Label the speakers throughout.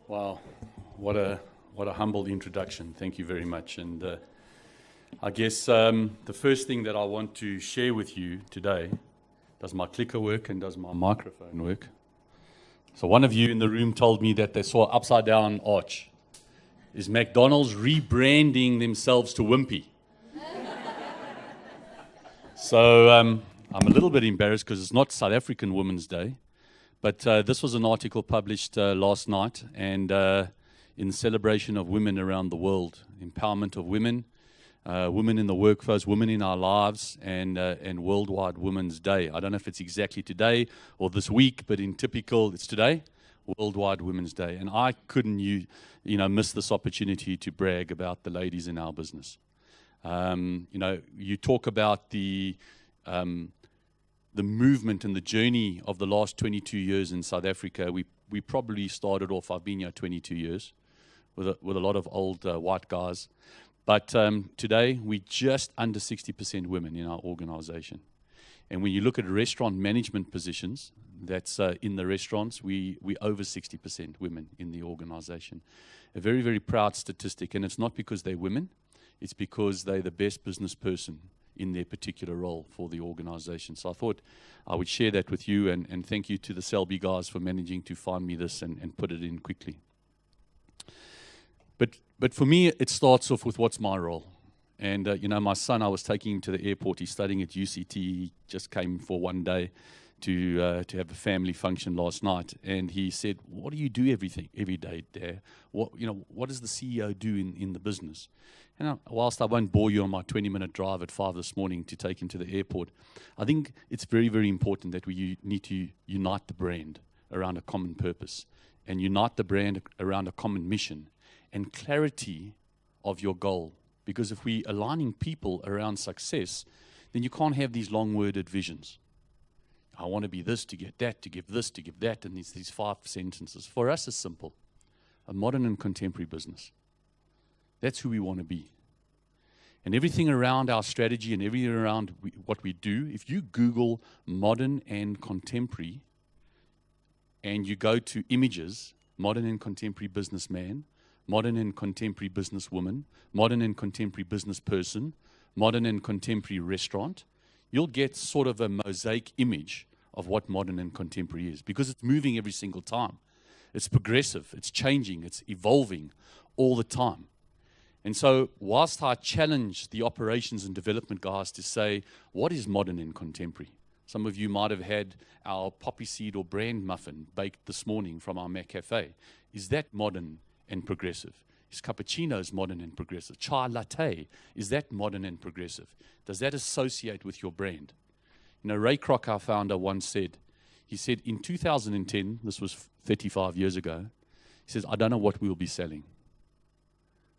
Speaker 1: Wow, what a humble introduction. Thank you very much. And I guess the first thing that I want to share with you today, does my clicker work and does my microphone work? So one of you in the room told me that they saw upside down arch. Is McDonald's rebranding themselves to Wimpy? So I'm a little bit embarrassed because it's not South African Women's Day. But this was an article published last night, and in celebration of women around the world, empowerment of women, women in the workforce, women in our lives, and Worldwide Women's Day. I don't know if it's exactly today or this week, but in typical, it's today, Worldwide Women's Day. And I couldn't miss this opportunity to brag about the ladies in our business. You talk about the movement and the journey of the last 22 years in South Africa. We probably started off, I've been here 22 years, with a lot of old white guys. But today, we're just under 60% women in our organization. And when you look at restaurant management positions, that's in the restaurants, we over 60% women in the organization. A very, very proud statistic. And it's not because they're women, it's because they're the best business person in their particular role for the organization. So I thought I would share that with you, and thank you to the Selby guys for managing to find me this and put it in quickly. But for me, it starts off with what's my role. And, my son, I was taking him to the airport. He's studying at UCT. He just came for one day to have a family function last night. And he said, "What do you do every day, Dad? What does the CEO do in the business?" And whilst I won't bore you on my 20-minute drive at 5 this morning to take him to the airport, I think it's very, very important that we need to unite the brand around a common purpose and unite the brand around a common mission and clarity of your goal. Because if we're aligning people around success, then you can't have these long-worded visions. I want to be this to get that, to give this to give that, and these 5 sentences. For us, it's simple. A modern and contemporary business. That's who we want to be. And everything around our strategy and everything around what we do, if you Google modern and contemporary, and you go to images, modern and contemporary businessman, modern and contemporary businesswoman, modern and contemporary business person, modern and contemporary restaurant, you'll get sort of a mosaic image of what modern and contemporary is, because it's moving every single time. It's progressive, it's changing, it's evolving all the time. And so whilst I challenge the operations and development guys to say, what is modern and contemporary? Some of you might have had our poppy seed or brand muffin baked this morning from our Mac Cafe. Is that modern and progressive? Is cappuccinos modern and progressive? Chai latte, is that modern and progressive? Does that associate with your brand? Ray Kroc, our founder, once said, he said in 2010, this was 35 years ago, he says, "I don't know what we'll be selling.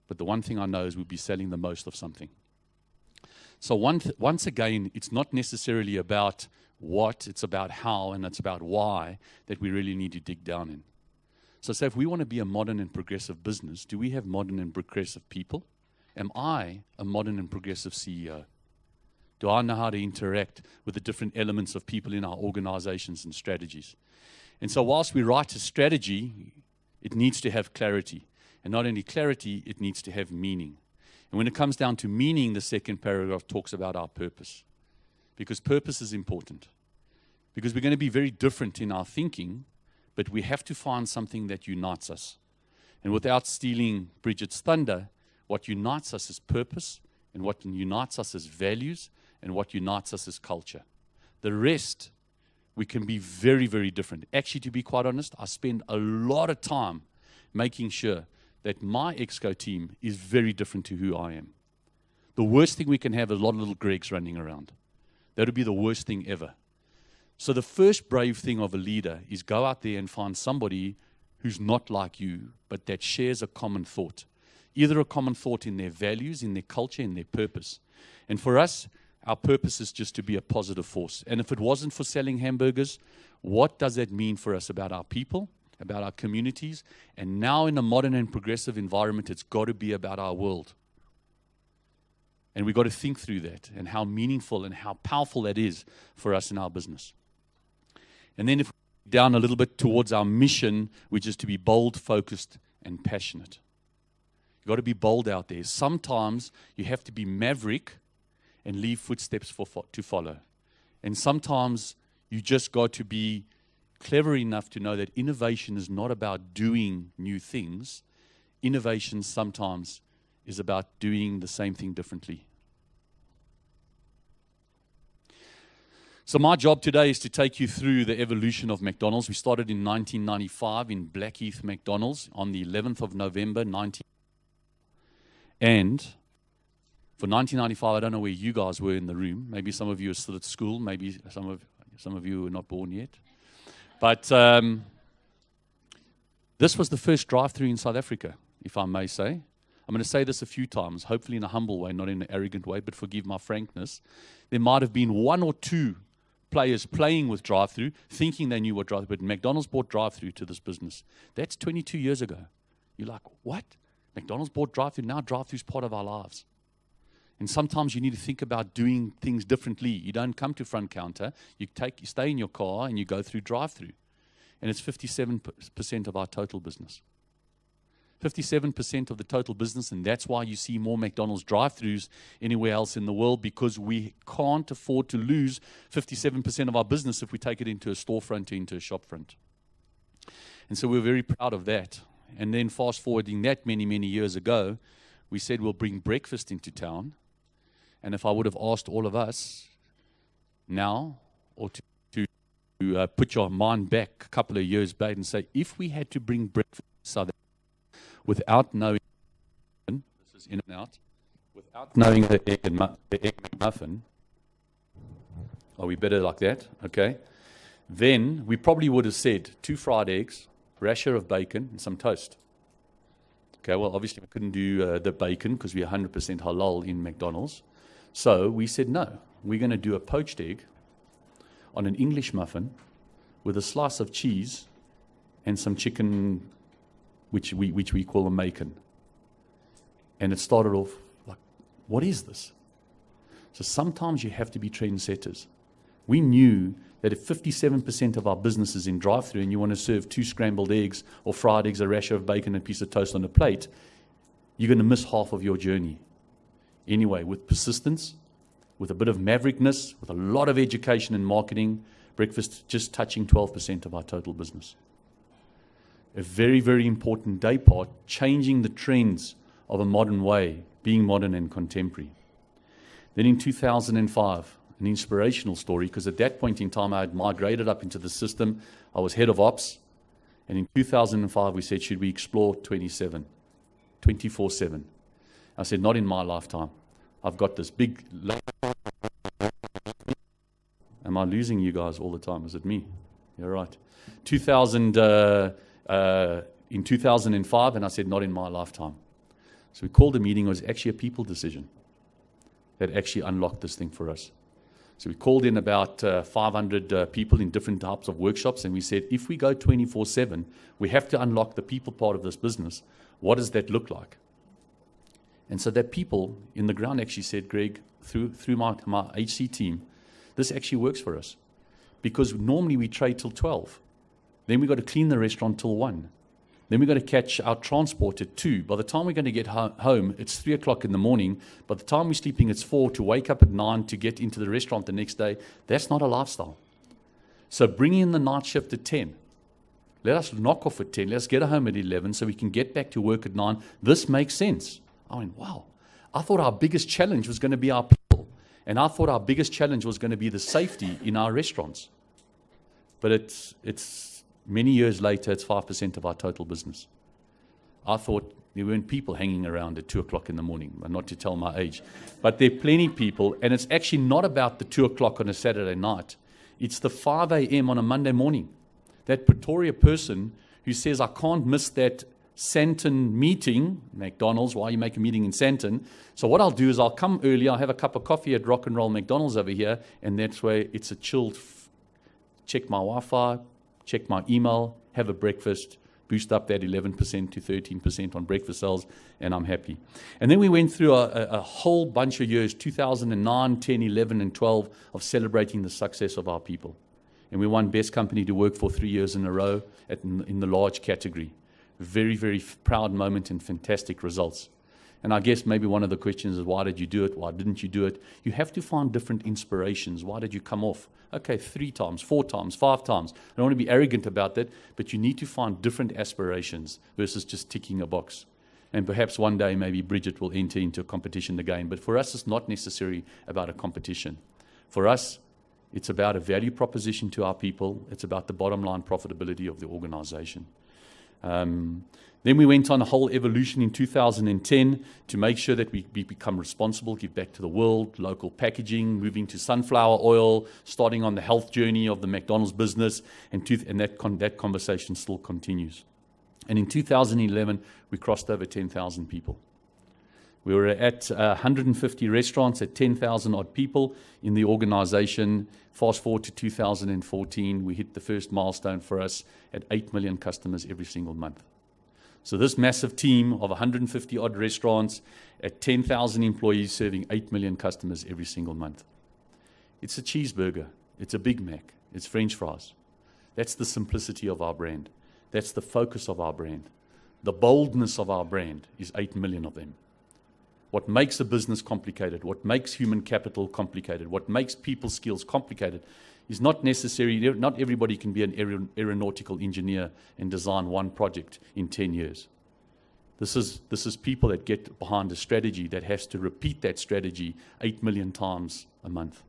Speaker 1: But the one thing I know is we'll be selling the most of something." So once again, it's not necessarily about what, it's about how, and it's about why that we really need to dig down in. So if we want to be a modern and progressive business, do we have modern and progressive people? Am I a modern and progressive CEO? Do I know how to interact with the different elements of people in our organizations and strategies? And so whilst we write a strategy, it needs to have clarity. And not only clarity, it needs to have meaning. And when it comes down to meaning, the second paragraph talks about our purpose. Because purpose is important. Because we're going to be very different in our thinking, but we have to find something that unites us. And without stealing Bridget's thunder, what unites us is purpose, and what unites us is values, and what unites us is culture. The rest, we can be very, very different. Actually, to be quite honest, I spend a lot of time making sure that my Exco team is very different to who I am. The worst thing we can have is a lot of little Gregs running around. That would be the worst thing ever. So the first brave thing of a leader is go out there and find somebody who's not like you, but that shares a common thought. Either a common thought in their values, in their culture, in their purpose. And for us, our purpose is just to be a positive force. And if it wasn't for selling hamburgers, what does that mean for us about our people, about our communities? And now in a modern and progressive environment, it's got to be about our world. And we've got to think through that and how meaningful and how powerful that is for us in our business. And then if we down a little bit towards our mission, which is to be bold, focused, and passionate. You've got to be bold out there. Sometimes you have to be maverick and leave footsteps to follow. And sometimes you just got to be clever enough to know that innovation is not about doing new things. Innovation sometimes is about doing the same thing differently. So my job today is to take you through the evolution of McDonald's. We started in 1995 in Blackheath McDonald's on the 11th of November, 19. And for 1995, I don't know where you guys were in the room. Maybe some of you are still at school. Maybe some of you were not born yet. But this was the first drive-through in South Africa, if I may say. I'm going to say this a few times, hopefully in a humble way, not in an arrogant way, but forgive my frankness. There might have been one or two players playing with drive-through, thinking they knew what drive-through, but McDonald's bought drive-through to this business. That's 22 years ago. You're like, what? McDonald's bought drive-through, now drive-through is part of our lives. And sometimes you need to think about doing things differently. You don't come to front counter, you stay in your car and you go through drive-through. And it's 57% of our total business. 57% of the total business, and that's why you see more McDonald's drive-thrus anywhere else in the world, because we can't afford to lose 57% of our business if we take it into a storefront or into a shop front. And so we're very proud of that. And then fast forwarding that many, many years ago, we said we'll bring breakfast into town. And if I would have asked all of us now, or to put your mind back a couple of years back and say, if we had to bring breakfast to South Africa, without knowing, this is in and out, without knowing the egg McMuffin, are we better like that? Okay. Then we probably would have said 2 fried eggs, rasher of bacon, and some toast. Okay, well, obviously we couldn't do the bacon because we're 100% halal in McDonald's. So we said, no, we're going to do a poached egg on an English muffin with a slice of cheese and some chicken, which we call a macon. And it started off like, what is this? So sometimes you have to be trendsetters. We knew that if 57% of our business is in drive-thru and you want to serve 2 scrambled eggs or fried eggs, a rasher of bacon, and a piece of toast on a plate, you're going to miss half of your journey. Anyway, with persistence, with a bit of maverickness, with a lot of education and marketing, breakfast just touching 12% of our total business. A very, very important day part, changing the trends of a modern way, being modern and contemporary. Then in 2005, an inspirational story, because at that point in time I had migrated up into the system. I was head of ops. And in 2005 we said, should we explore 24/7? I said, not in my lifetime. I've got this big... Am I losing you guys all the time? Is it me? You're right. In 2005, and I said, not in my lifetime. So we called a meeting. It was actually a people decision that actually unlocked this thing for us. So we called in about 500 people in different types of workshops, and we said, if we go 24/7, we have to unlock the people part of this business. What does that look like? And so that people in the ground actually said, Greg, through my HC team, this actually works for us. Because normally we trade till 12. Then we've got to clean the restaurant till 1. Then we've got to catch our transport at 2. By the time we're going to get home, it's 3 o'clock in the morning. By the time we're sleeping, it's 4. To wake up at 9 to get into the restaurant the next day, that's not a lifestyle. So bring in the night shift at 10. Let us knock off at 10. Let us get home at 11 so we can get back to work at 9. This makes sense. I went, wow. I thought our biggest challenge was going to be our people. And I thought our biggest challenge was going to be the safety in our restaurants. But it's many years later, it's 5% of our total business. I thought there weren't people hanging around at 2 o'clock in the morning, not to tell my age. But there are plenty of people, and it's actually not about the 2 o'clock on a Saturday night. It's the 5 a.m. on a Monday morning. That Pretoria person who says, I can't miss that Sandton meeting, McDonald's, why you make a meeting in Sandton. So what I'll do is I'll come early, I'll have a cup of coffee at Rock and Roll McDonald's over here, and that's where it's a chilled, check my Wi-Fi, check my email, have a breakfast, boost up that 11% to 13% on breakfast sales, and I'm happy. And then we went through a whole bunch of years, 2009, 10, 11, and 12, of celebrating the success of our people. And we won Best Company to Work for 3 years in a row in the large category. Very, very proud moment and fantastic results. And I guess maybe one of the questions is, why did you do it? Why didn't you do it? You have to find different inspirations. Why did you come off? Okay, 3 times, 4 times, 5 times. I don't want to be arrogant about that, but you need to find different aspirations versus just ticking a box. And perhaps one day maybe Bridget will enter into a competition again. But for us, it's not necessarily about a competition. For us, it's about a value proposition to our people. It's about the bottom line profitability of the organization. Then we went on a whole evolution in 2010 to make sure that we become responsible, give back to the world, local packaging, moving to sunflower oil, starting on the health journey of the McDonald's business, and that conversation still continues. And in 2011, we crossed over 10,000 people. We were at 150 restaurants at 10,000 odd people in the organization. Fast forward to 2014, we hit the first milestone for us at 8 million customers every single month. So this massive team of 150 odd restaurants at 10,000 employees serving 8 million customers every single month. It's a cheeseburger, it's a Big Mac, it's French fries. That's the simplicity of our brand. That's the focus of our brand. The boldness of our brand is 8 million of them. What makes a business complicated, what makes human capital complicated, what makes people skills complicated is not necessary. Not everybody can be an aeronautical engineer and design one project in 10 years. This is people that get behind a strategy that has to repeat that strategy 8 million times a month.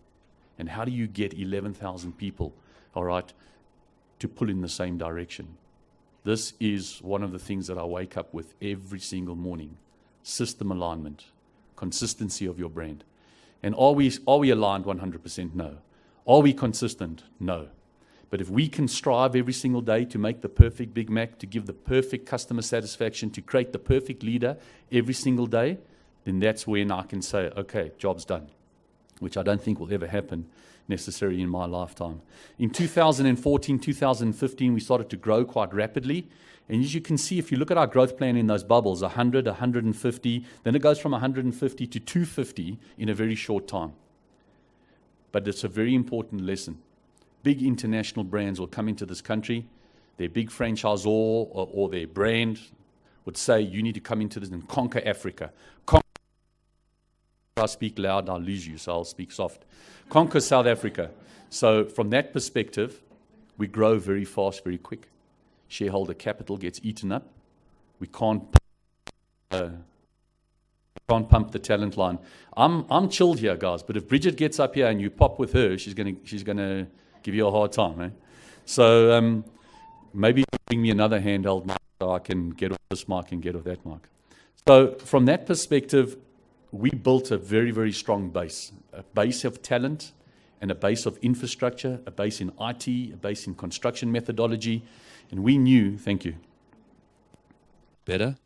Speaker 1: And how do you get 11,000 people, all right, to pull in the same direction? This is one of the things that I wake up with every single morning. System alignment, consistency of your brand. And are we aligned 100%? No. Are we consistent? No. But if we can strive every single day to make the perfect Big Mac, to give the perfect customer satisfaction, to create the perfect leader every single day, then that's when I can say, okay, job's done, which I don't think will ever happen necessarily in my lifetime. In 2014, 2015, we started to grow quite rapidly. And as you can see, if you look at our growth plan in those bubbles, 100, 150, then it goes from 150 to 250 in a very short time. But it's a very important lesson. Big international brands will come into this country. Their big franchisor or their brand would say, you need to come into this and conquer Africa. If I speak loud, I'll lose you, so I'll speak soft. Conquer South Africa. So from that perspective, we grow very fast, very quick. Shareholder capital gets eaten up. We can't pump the talent line. I'm chilled here, guys, but if Bridget gets up here and you pop with her, she's gonna give you a hard time, eh? So maybe bring me another handheld mic so I can get off this mic and get off that mic. So from that perspective, we built a very, very strong base, a base of talent and a base of infrastructure, a base in IT, a base in construction methodology, and we knew, thank you, better.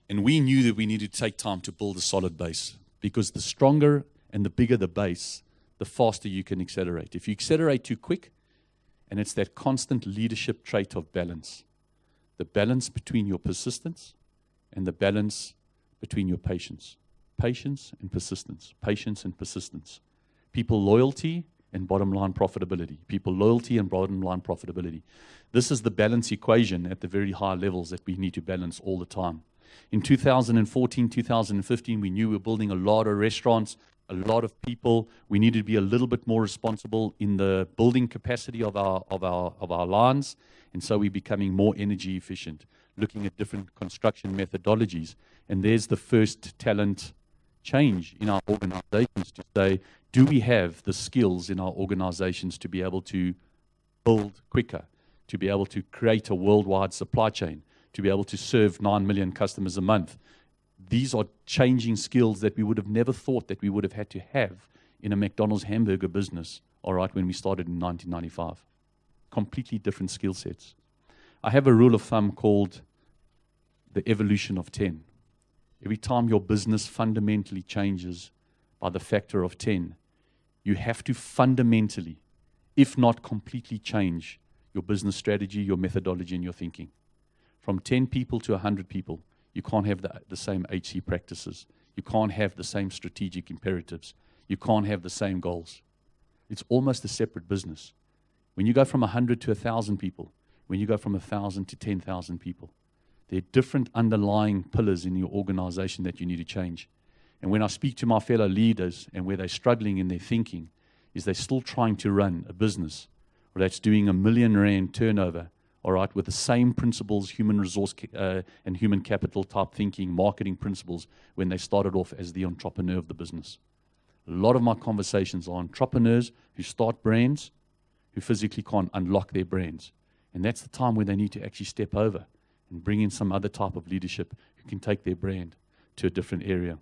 Speaker 1: And we knew that we needed to take time to build a solid base, because the stronger and the bigger the base, the faster you can accelerate. If you accelerate too quick, and it's that constant leadership trait of balance, the balance between your persistence and the balance between your patience. Patience and persistence. Patience and persistence. People loyalty and bottom line profitability. People loyalty and bottom line profitability. This is the balance equation at the very high levels that we need to balance all the time. In 2014, 2015, we knew we were building a lot of restaurants, a lot of people. We needed to be a little bit more responsible in the building capacity of our lines, and so we're becoming more energy efficient, looking at different construction methodologies. And there's the first talent change in our organizations to say, do we have the skills in our organizations to be able to build quicker, to be able to create a worldwide supply chain, to be able to serve 9 million customers a month? These are changing skills that we would have never thought that we would have had to have in a McDonald's hamburger business, all right, when we started in 1995. Completely different skill sets. I have a rule of thumb called the evolution of 10. Every time your business fundamentally changes by the factor of 10, you have to fundamentally, if not completely, change your business strategy, your methodology, and your thinking. From 10 people to 100 people, you can't have the same HC practices. You can't have the same strategic imperatives. You can't have the same goals. It's almost a separate business. When you go from 100 to 1,000 people, when you go from 1,000 to 10,000 people, there are different underlying pillars in your organization that you need to change. And when I speak to my fellow leaders and where they're struggling in their thinking, is they're still trying to run a business or that's doing R1 million turnover, all right, with the same principles, human resource and human capital type thinking, marketing principles, when they started off as the entrepreneur of the business. A lot of my conversations are entrepreneurs who start brands, who physically can't unlock their brands. And that's the time where they need to actually step over and bring in some other type of leadership who can take their brand to a different area.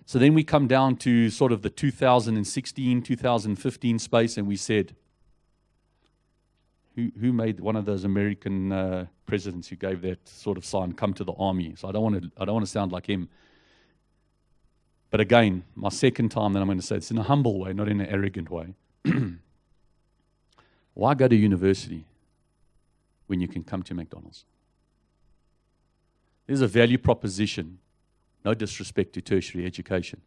Speaker 1: So then we come down to sort of the 2016, 2015 space, and we said, who made one of those American presidents who gave that sort of sign, come to the army? So I don't want to sound like him. But again, my second time that I'm going to say it's in a humble way, not in an arrogant way. Why go to university when you can come to McDonald's? There's a value proposition, no disrespect to tertiary education,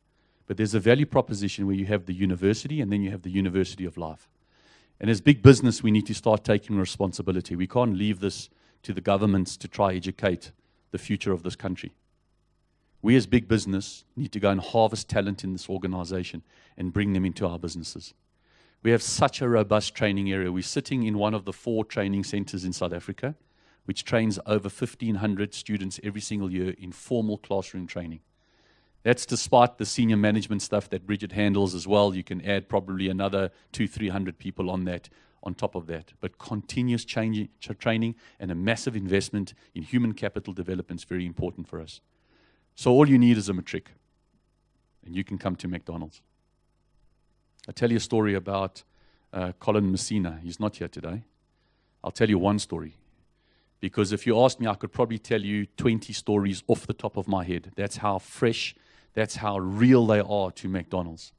Speaker 1: but there's a value proposition where you have the university and then you have the university of life. And as big business, we need to start taking responsibility. We can't leave this to the governments to try educate the future of this country. We as big business need to go and harvest talent in this organization and bring them into our businesses. We have such a robust training area. We're sitting in one of the 4 training centers in South Africa, which trains over 1,500 students every single year in formal classroom training. That's despite the senior management stuff that Bridget handles as well. You can add probably another 200-300 people on that, on top of that. But continuous training and a massive investment in human capital development is very important for us. So all you need is a matric, and you can come to McDonald's. I'll tell you a story about Colin Messina. He's not here today. I'll tell you one story. Because if you asked me, I could probably tell you 20 stories off the top of my head. That's how fresh, that's how real they are to McDonald's.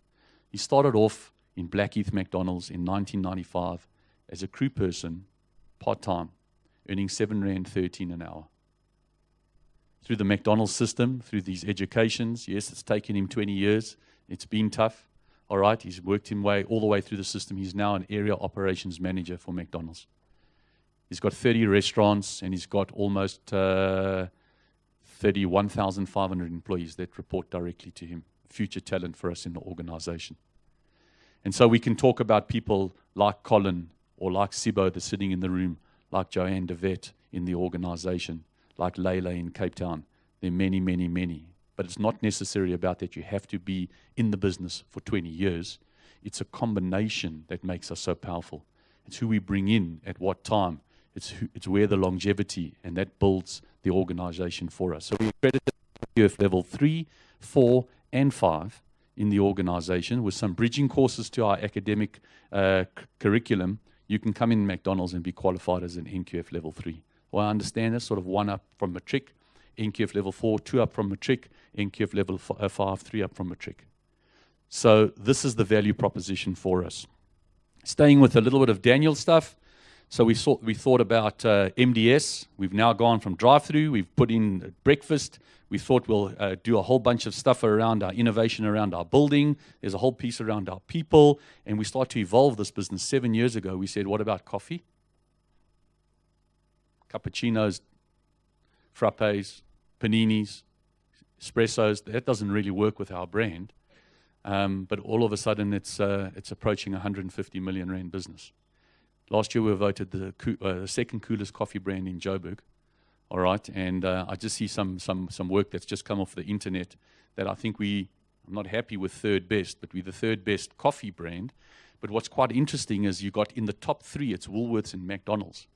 Speaker 1: He started off in Blackheath McDonald's in 1995 as a crew person, part-time, earning R7.13 an hour. Through the McDonald's system, through these educations, yes, it's taken him 20 years. It's been tough. All right, he's worked his way all the way through the system. He's now an area operations manager for McDonald's. He's got 30 restaurants, and he's got almost 31,500 employees that report directly to him. Future talent for us in the organization. And so we can talk about people like Colin or like Sibo that's sitting in the room, like Joanne DeVette in the organization, like Leila in Cape Town. There are many, many, many. But it's not necessarily about that you have to be in the business for 20 years. It's a combination that makes us so powerful. It's who we bring in at what time. It's where the longevity, and that builds the organization for us. So we accredited NQF level 3, 4, and 5 in the organization with some bridging courses to our academic curriculum. You can come in McDonald's and be qualified as an NQF level 3. Well, I understand this, sort of 1 up from matric, NQF level 4, 2 up from matric, NQF level 5, 3 up from matric. So this is the value proposition for us. Staying with a little bit of Daniel stuff. So we thought about MDS. We've now gone from drive-through. We've put in breakfast. We thought we'll do a whole bunch of stuff around our innovation, around our building. There's a whole piece around our people. And we start to evolve this business. 7 years ago, we said, what about coffee? Cappuccinos, frappes, paninis, espressos. That doesn't really work with our brand. But all of a sudden, it's approaching 150 million rand business. Last year, we were voted the second coolest coffee brand in Joburg. All right, and I just see some work that's just come off the internet that I think I'm not happy with third best, but we're the third best coffee brand. But what's quite interesting is you got in the top 3, it's Woolworths and McDonald's.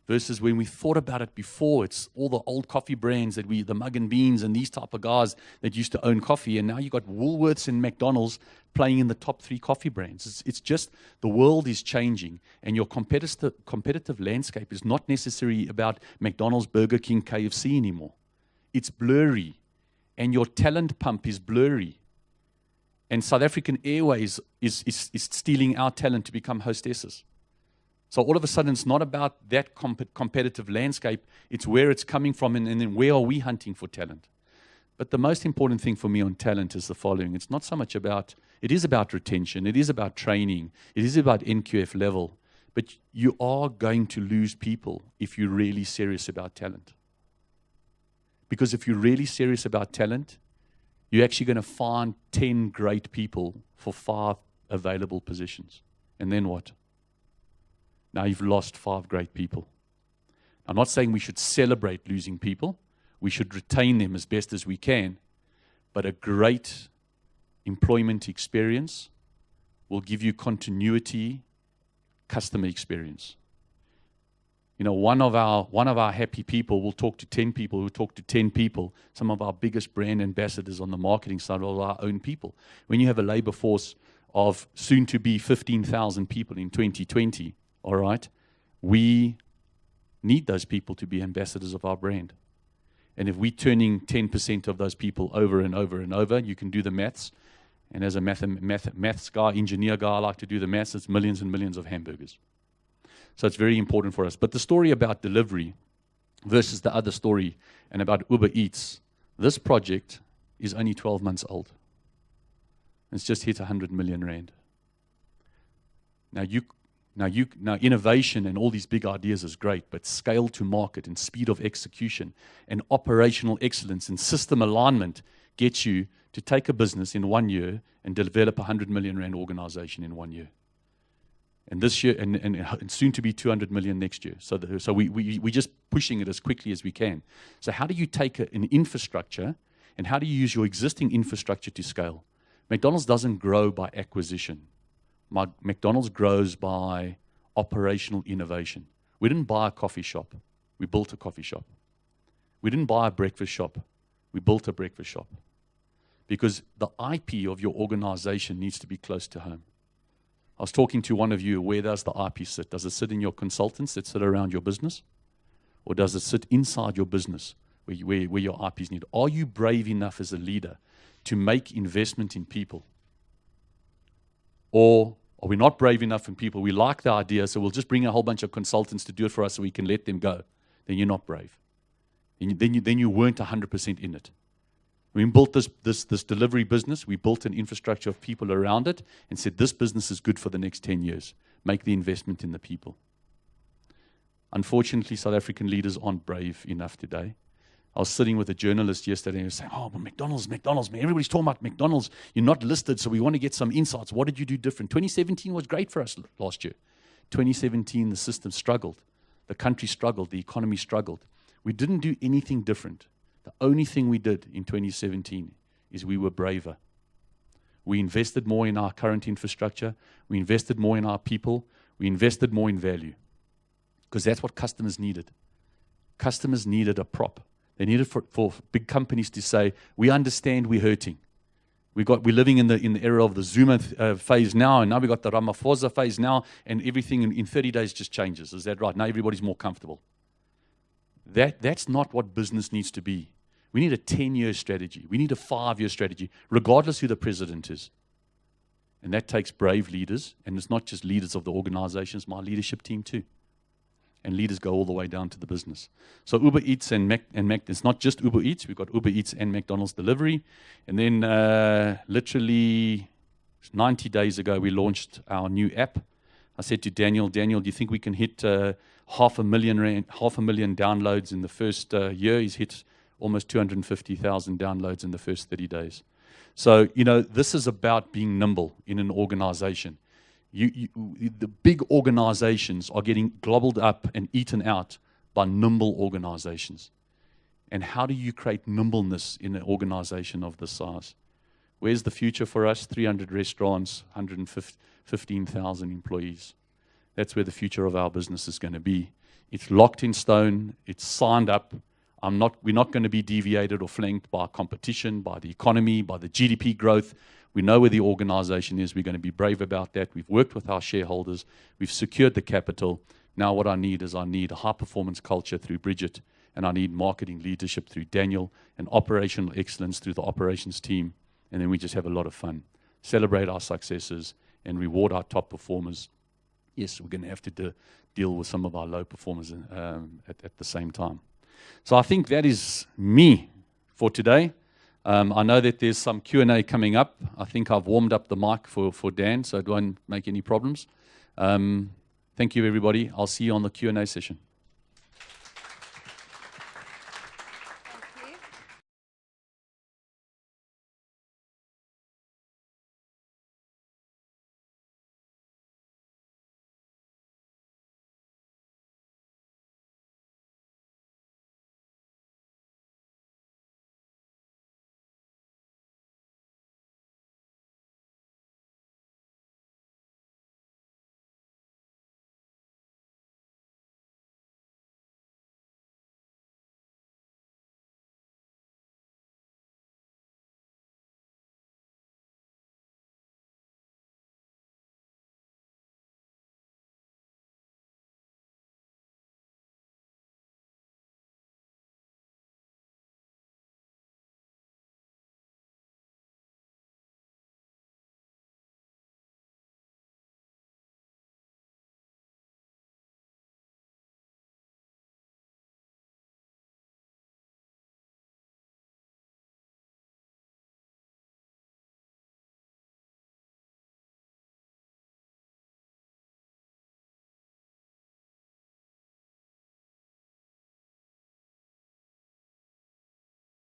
Speaker 1: Versus when we thought about it before, it's all the old coffee brands that the Mug and Beans and these type of guys that used to own coffee, and now you got Woolworths and McDonald's playing in the top 3 coffee brands. It's just the world is changing, and your competitive landscape is not necessarily about McDonald's, Burger King, KFC anymore. It's blurry, and your talent pump is blurry. And South African Airways is stealing our talent to become hostesses. So all of a sudden, it's not about that competitive landscape. It's where it's coming from, and then where are we hunting for talent. But the most important thing for me on talent is the following. It's not so much about It is about retention. It is about training. It is about NQF level. But you are going to lose people if you're really serious about talent. Because if you're really serious about talent, you're actually going to find 10 great people for 5 available positions. And then what? Now you've lost 5 great people. I'm not saying we should celebrate losing people. We should retain them as best as we can. But a great employment experience will give you continuity, customer experience. You know, one of our happy people will talk to 10 people who talk to 10 people. Some of our biggest brand ambassadors on the marketing side are our own people. When you have a labor force of soon to be 15,000 people in 2020, all right, we need those people to be ambassadors of our brand. And if we're turning 10% of those people over and over and over, you can do the maths. And as a maths guy, engineer guy, I like to do the maths. It's millions and millions of hamburgers. So it's very important for us. But the story about delivery versus the other story and about Uber Eats, this project is only 12 months old. It's just hit 100 million rand. Now innovation and all these big ideas is great, but scale to market and speed of execution and operational excellence and system alignment gets you to take a business in 1 year and develop a 100 million rand organization in 1 year. And this year, and soon to be 200 million next year. So we're just pushing it as quickly as we can. So how do you take an infrastructure and how do you use your existing infrastructure to scale? McDonald's doesn't grow by acquisition. McDonald's grows by operational innovation. We didn't buy a coffee shop. We built a coffee shop. We didn't buy a breakfast shop. We built a breakfast shop. Because the IP of your organization needs to be close to home. I was talking to one of you, where does the IP sit? Does it sit in your consultants that sit around your business? Or does it sit inside your business where your IP is needed? Are you brave enough as a leader to make investment in people? Or are we not brave enough in people? We like the idea, so we'll just bring a whole bunch of consultants to do it for us so we can let them go. Then you're not brave. Then you weren't 100% in it. We built this delivery business. We built an infrastructure of people around it and said, this business is good for the next 10 years. Make the investment in the people. Unfortunately, South African leaders aren't brave enough today. I was sitting with a journalist yesterday and he was saying, oh, but McDonald's, man. Everybody's talking about McDonald's. You're not listed, so we want to get some insights. What did you do different? 2017 was great for us last year. 2017, the system struggled. The country struggled. The economy struggled. We didn't do anything different. The only thing we did in 2017 is we were braver. We invested more in our current infrastructure. We invested more in our people. We invested more in value. Because that's what customers needed. Customers needed a prop. They needed for big companies to say, we understand we're hurting. We're living in the era of the Zuma phase now, and now we've got the Ramaphosa phase now, and everything in 30 days just changes. Is that right? Now everybody's more comfortable. That's not what business needs to be. We need a 10-year strategy. We need a 5-year strategy, regardless who the president is. And that takes brave leaders, and it's not just leaders of the organizations, my leadership team too. And leaders go all the way down to the business. So Uber Eats and Mac, it's not just Uber Eats. We've got Uber Eats and McDonald's delivery. And then literally 90 days ago, we launched our new app. I said to Daniel, do you think we can hit 500,000 downloads in the first year? He's hit almost 250,000 downloads in the first 30 days. So, this is about being nimble in an organization. The big organizations are getting gobbled up and eaten out by nimble organizations. And how do you create nimbleness in an organization of this size? Where's the future for us? 300 restaurants, 115,000 employees. That's where the future of our business is going to be. It's locked in stone. It's signed up. We're not going to be deviated or flanked by competition, by the economy, by the GDP growth. We know where the organization is. We're going to be brave about that. We've worked with our shareholders. We've secured the capital. Now what I need is a high-performance culture through Bridget, and I need marketing leadership through Daniel, and operational excellence through the operations team. And then we just have a lot of fun. Celebrate our successes and reward our top performers. Yes, we're going to have to deal with some of our low performers at the same time. So I think that is me for today. I know that there's some Q&A coming up. I think I've warmed up the mic for Dan, so it won't make any problems. Thank you, everybody. I'll see you on the Q&A session.